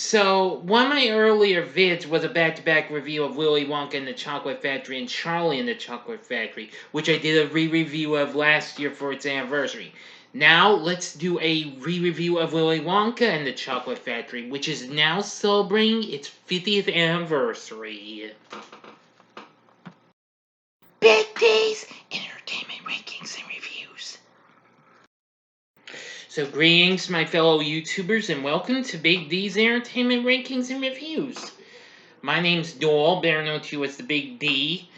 So, one of my earlier vids was a back-to-back review of Willy Wonka and the Chocolate Factory and Charlie and the Chocolate Factory, which I did a re-review of last year for its anniversary. Now, let's do a re-review of Willy Wonka and the Chocolate Factory, which is now celebrating its 50th anniversary. Big D's Entertainment Rankings and Reviews. So greetings, my fellow YouTubers, and welcome to Big D's Entertainment Rankings and Reviews. My name's Doyle, better known to you as the Big D,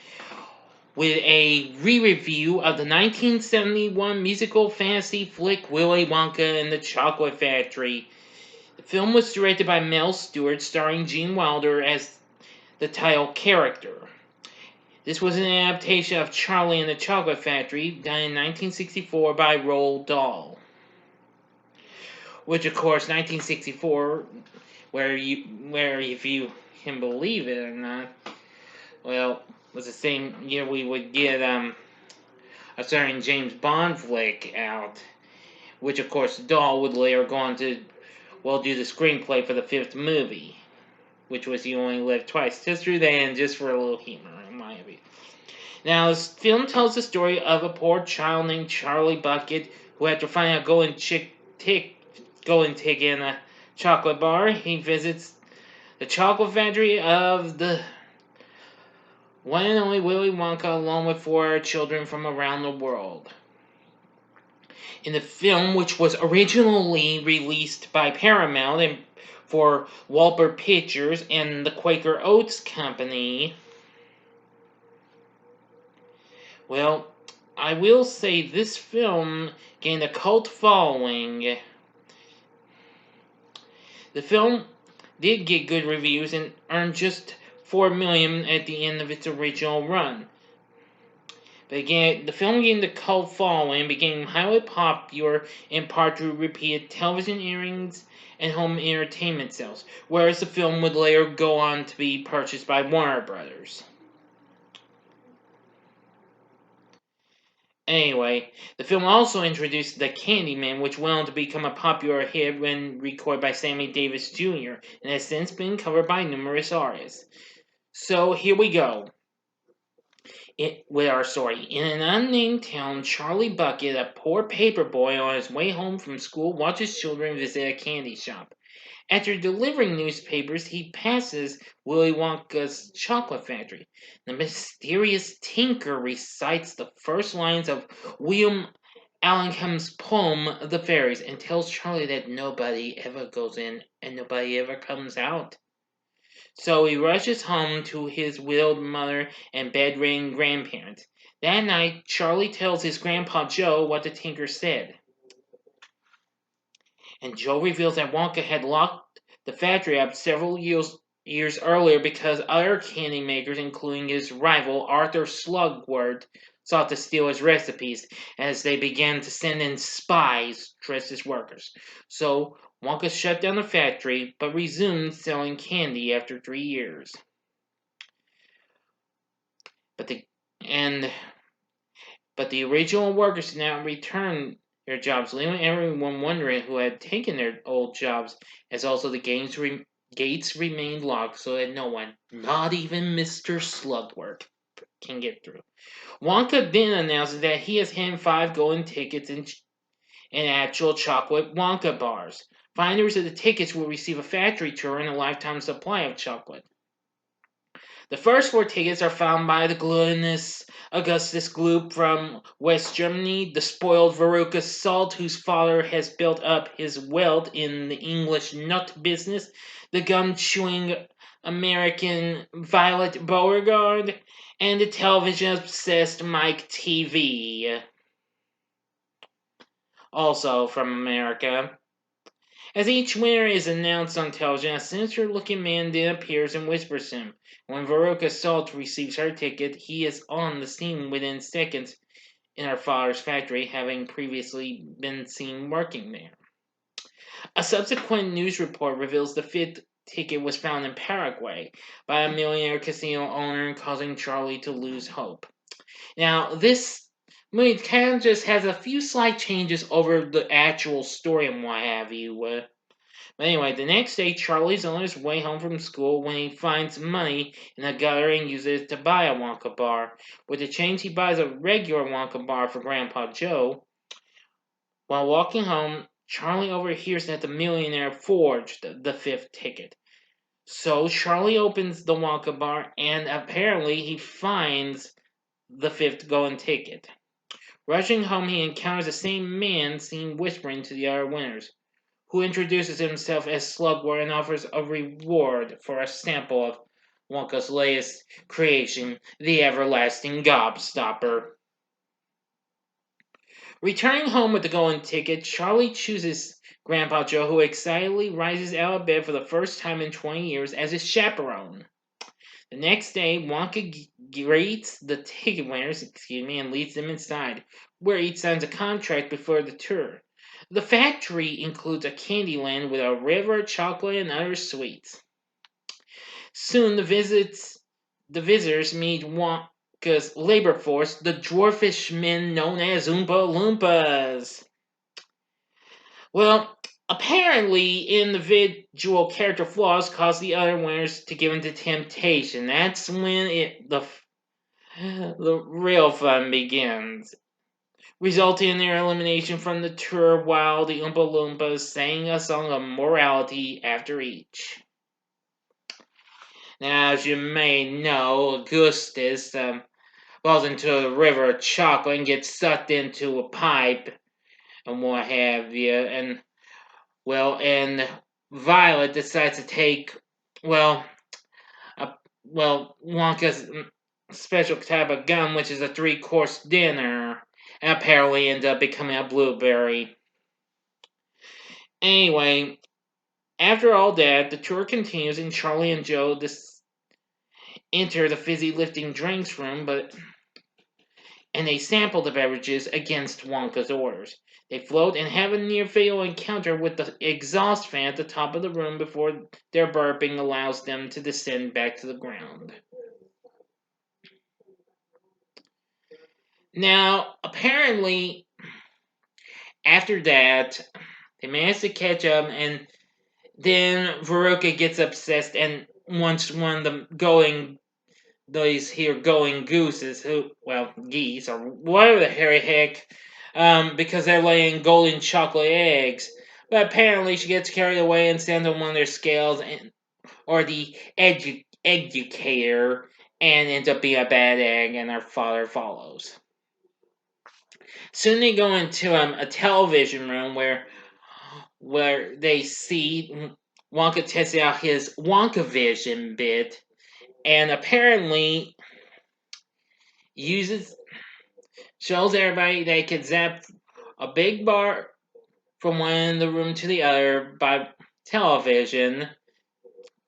with a re-review of the 1971 musical fantasy flick Willy Wonka and the Chocolate Factory. The film was directed by Mel Stewart, starring Gene Wilder as the title character. This was an adaptation of Charlie and the Chocolate Factory, done in 1964 by Roald Dahl. Which, of course, 1964, where if you can believe it or not, well, was the same year we would get a certain James Bond flick out, which, of course, Dahl would later go on to, well, do the screenplay for the fifth movie, which was You Only Live Twice. Just through that and just for a little humor, in my opinion. Now, this film tells the story of a poor child named Charlie Bucket, who after finding a golden ticket in a chocolate bar, he visits the chocolate factory of the one and only Willy Wonka, along with four children from around the world. In the film, which was originally released by Paramount and for Walper Pictures and the Quaker Oats Company, well, I will say this film gained a cult following. The film did get good reviews and earned just $4 million at the end of its original run. But again, the film gained a cult following and became highly popular in part through repeated television airings and home entertainment sales, whereas the film would later go on to be purchased by Warner Brothers. Anyway, the film also introduced the Candyman, which went on to become a popular hit when recorded by Sammy Davis Jr. and has since been covered by numerous artists. So here we go with our story. In an unnamed town, Charlie Bucket, a poor paper boy on his way home from school, watches children visit a candy shop. After delivering newspapers, he passes Willy Wonka's chocolate factory. The mysterious tinker recites the first lines of William Allingham's poem, The Fairies, and tells Charlie that nobody ever goes in and nobody ever comes out. So he rushes home to his widowed mother and bedridden grandparents. That night, Charlie tells his grandpa Joe what the tinker said. And Joe reveals that Wonka had locked the factory up several years earlier because other candy makers, including his rival Arthur Slugworth, sought to steal his recipes as they began to send in spies dressed as workers. So Wonka shut down the factory but resumed selling candy after 3 years. But the original workers did not return their jobs, leaving everyone wondering who had taken their old jobs, as also the gates remained locked so that no one, not even Mr. Slugworth, can get through. Wonka then announces that he has handed 5 golden tickets in actual chocolate Wonka bars. Finders of the tickets will receive a factory tour and a lifetime supply of chocolate. The first 4 tickets are found by the gluttonous Augustus Gloop from West Germany, the spoiled Veruca Salt, whose father has built up his wealth in the English nut business, the gum-chewing American Violet Beauregard, and the television-obsessed Mike TV. Also from America. As each winner is announced on television, a sinister-looking man then appears and whispers to him. When Veruca Salt receives her ticket, he is on the scene within seconds in her father's factory, having previously been seen working there. A subsequent news report reveals the 5th ticket was found in Paraguay by a millionaire casino owner, causing Charlie to lose hope. Now, this movie kind of just has a few slight changes over the actual story and what have you. But anyway, the next day, Charlie's on his way home from school when he finds money in a gutter and uses it to buy a Wonka bar. With the change, he buys a regular Wonka bar for Grandpa Joe. While walking home, Charlie overhears that the millionaire forged the fifth ticket. So Charlie opens the Wonka bar and apparently he finds the fifth golden ticket. Rushing home, he encounters the same man seen whispering to the other winners, who introduces himself as Slugworth and offers a reward for a sample of Wonka's latest creation, the everlasting Gobstopper. Returning home with the golden ticket, Charlie chooses Grandpa Joe, who excitedly rises out of bed for the first time in 20 years, as his chaperone. The next day, Wonka greets the ticket winners, and leads them inside, where each signs a contract before the tour. The factory includes a candy land with a river, chocolate, and other sweets. Soon, the visitors meet Wonka's labor force, the dwarfish men known as Oompa-Loompas. Well, apparently, individual character flaws cause the other winners to give in to temptation. That's when the real fun begins, resulting in their elimination from the tour while the Oompa Loompas sang a song of morality after each. Now, as you may know, Augustus falls into the river of chocolate and gets sucked into a pipe and what have you, and Violet decides to take, well, Wonka's special type of gum, which is a three-course dinner, and apparently ends up becoming a blueberry. Anyway, after all that, the tour continues, and Charlie and Joe enter the fizzy lifting drinks room, and they sample the beverages against Wonka's orders. They float and have a near-fatal encounter with the exhaust fan at the top of the room before their burping allows them to descend back to the ground. Now, apparently, after that, they manage to catch up, and then Veruca gets obsessed and wants one of the these here going gooses, geese, or whatever the hairy heck, because they're laying golden chocolate eggs. But apparently she gets carried away and stands on one of their scales, or the educator, and ends up being a bad egg, and her father follows. Soon they go into a television room where they see Wonka testing out his Wonka Vision bit, and apparently shows everybody they could zap a big bar from one the room to the other by television. Of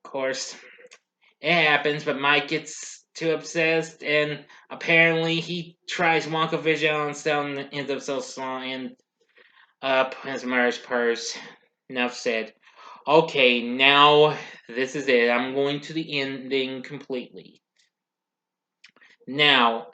course, it happens, but Mike gets too obsessed, and apparently he tries Wonka Vision on himself and ends up so slowing up his mother's purse. Enough said. Okay, now this is it. I'm going to the ending completely. Now,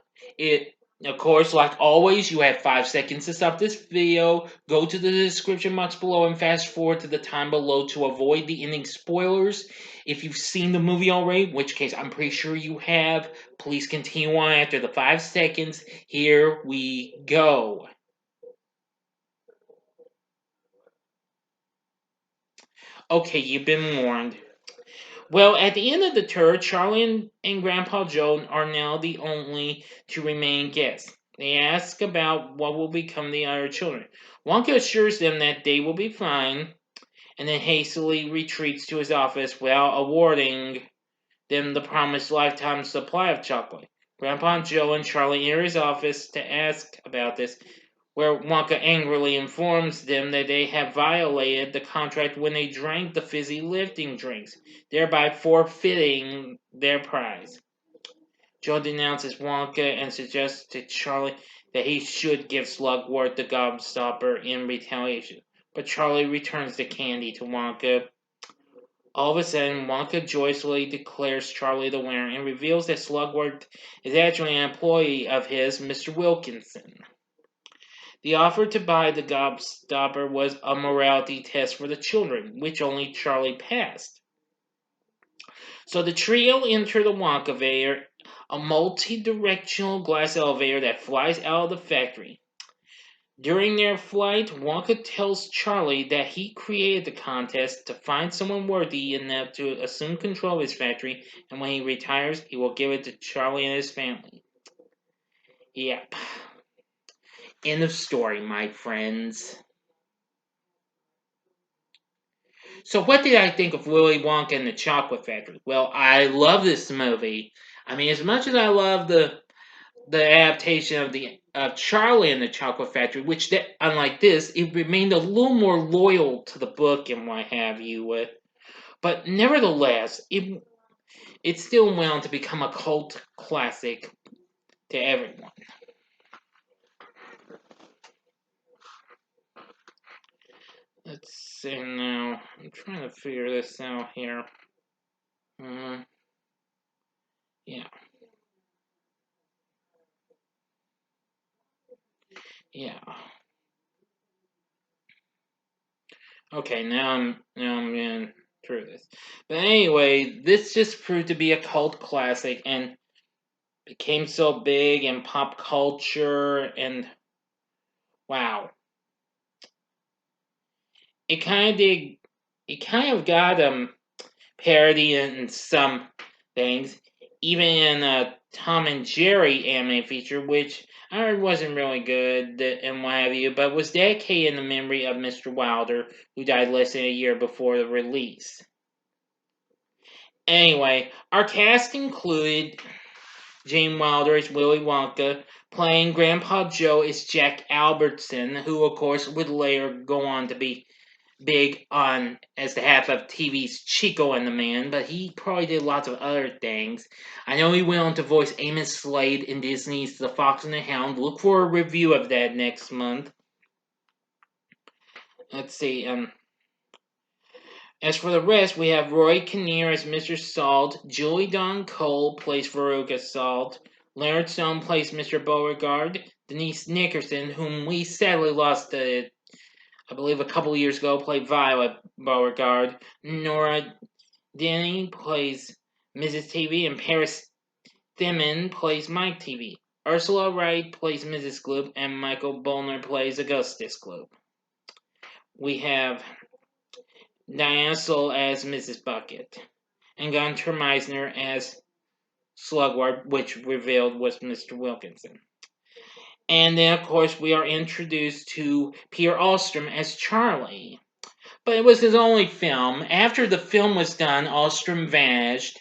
of course, like always, you have 5 seconds to stop this video. Go to the description box below and fast forward to the time below to avoid the ending spoilers. If you've seen the movie already, in which case I'm pretty sure you have, please continue on after the 5 seconds. Here we go. Okay, you've been warned. Well, at the end of the tour, Charlie and Grandpa Joe are now the only two remaining guests. They ask about what will become of the other children. Wonka assures them that they will be fine, and then hastily retreats to his office without awarding them the promised lifetime supply of chocolate. Grandpa Joe and Charlie enter his office to ask about this, where Wonka angrily informs them that they have violated the contract when they drank the fizzy lifting drinks, thereby forfeiting their prize. Joe denounces Wonka and suggests to Charlie that he should give Slugworth the Gobstopper in retaliation, but Charlie returns the candy to Wonka. All of a sudden, Wonka joyously declares Charlie the winner and reveals that Slugworth is actually an employee of his, Mr. Wilkinson. The offer to buy the gobstopper was a morality test for the children, which only Charlie passed. So the trio enter the Wonkavatr, a multi-directional glass elevator that flies out of the factory. During their flight, Wonka tells Charlie that he created the contest to find someone worthy enough to assume control of his factory, and when he retires, he will give it to Charlie and his family. Yep. End of story, my friends. So, what did I think of Willy Wonka and the Chocolate Factory? Well, I love this movie. I mean, as much as I love the adaptation of Charlie and the Chocolate Factory, which unlike this, it remained a little more loyal to the book and what have you. But nevertheless, it still went on to become a cult classic to everyone. Let's see now. I'm trying to figure this out here. Uh, yeah, yeah. Okay, now I'm getting through this. But anyway, this just proved to be a cult classic and became so big in pop culture, and wow, it kind of did. It kind of got parody in some things, even in a Tom and Jerry anime feature, which I heard wasn't really good and what have you, but was dedicated in the memory of Mr. Wilder, who died less than a year before the release. Anyway, our cast included Gene Wilder as Willy Wonka, playing Grandpa Joe is Jack Albertson, who of course would later go on to be big on as the half of TV's Chico and the Man, but he probably did lots of other things. I know he went on to voice Amos Slade in Disney's The Fox and the Hound. Look for a review of that next month. Let's see. As for the rest, we have Roy Kinnear as Mr. Salt, Julie Dawn Cole plays Veruca Salt, Leonard Stone plays Mr. Beauregard, Denise Nickerson, whom we sadly lost I believe a couple years ago, played Violet Beauregard. Nora Denny plays Mrs. TV, and Paris Thimen plays Mike TV. Ursula Wright plays Mrs. Gloop, and Michael Bollner plays Augustus Gloop. We have Diana Soul as Mrs. Bucket, and Gunter Meisner as Slugworth, which revealed was Mr. Wilkinson. And then, of course, we are introduced to Peter Ostrum as Charlie. But it was his only film. After the film was done, Ostrom vanished.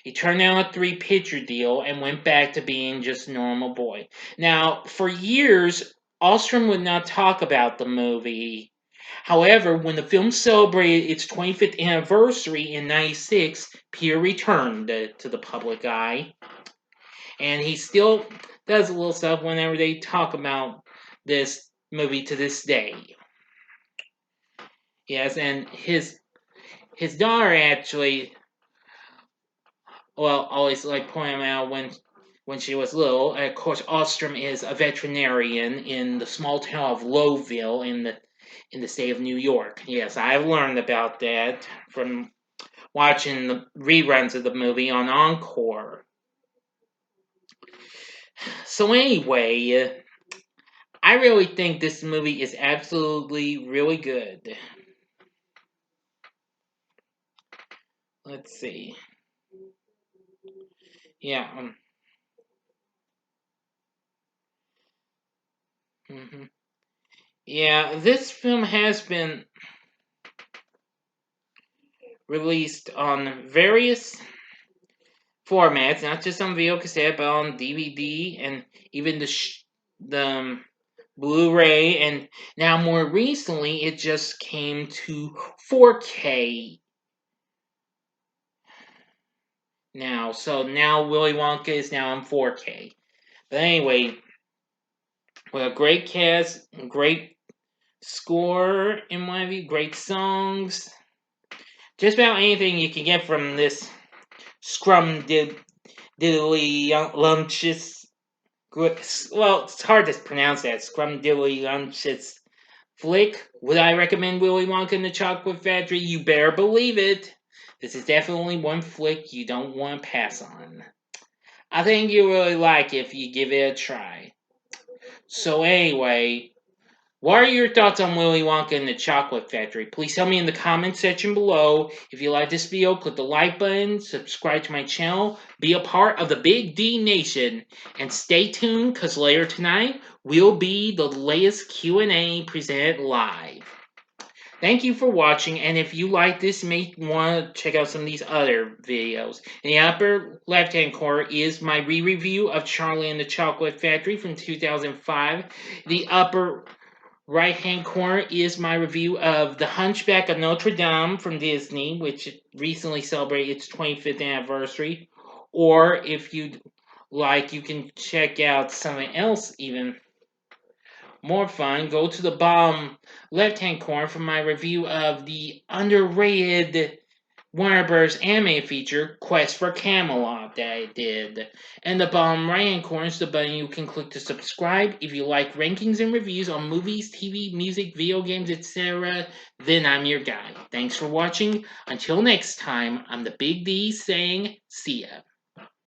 He turned down a 3-picture deal and went back to being just a normal boy. Now, for years, Ostrom would not talk about the movie. However, when the film celebrated its 25th anniversary in '96, Peter returned to the public eye. And he still does a little stuff whenever they talk about this movie to this day. Yes, and his daughter actually, well, always like pointing out when she was little. Of course, Ostrom is a veterinarian in the small town of Lowville in the state of New York. Yes, I've learned about that from watching the reruns of the movie on Encore. So anyway, I really think this movie is absolutely really good. Let's see. Yeah. Mhm. Yeah, this film has been released on various formats, not just on video cassette, but on DVD and even the Blu-ray, and now more recently it just came to 4K now. So now Willy Wonka is now on 4K. But anyway, with a great cast, great score in my view, great songs, just about anything you can get from this scrum diddly lunches Well, it's hard to pronounce that. Scrumdiddlyumptious flick. Would I recommend Willy Wonka and the Chocolate Factory? You better believe it. This is definitely one flick you don't want to pass on. I think you really like it if you give it a try. So anyway, what are your thoughts on Willy Wonka and the Chocolate Factory? Please tell me in the comment section below. If you like this video, click the like button, subscribe to my channel, be a part of the Big D Nation, and stay tuned because later tonight will be the latest Q&A presented live. Thank you for watching, and if you like this, you may want to check out some of these other videos. In the upper left-hand corner is my re-review of Charlie and the Chocolate Factory from 2005. The upper right-hand corner is my review of The Hunchback of Notre Dame from Disney, which recently celebrated its 25th anniversary. Or if you'd like, you can check out something else even more fun. Go to the bottom left-hand corner for my review of the underrated Warner Bros. Animated feature, Quest for Camelot, that I did. And the bottom right-hand corner is the button you can click to subscribe. If you like rankings and reviews on movies, TV, music, video games, etc., then I'm your guy. Thanks for watching. Until next time, I'm the Big D saying, see ya.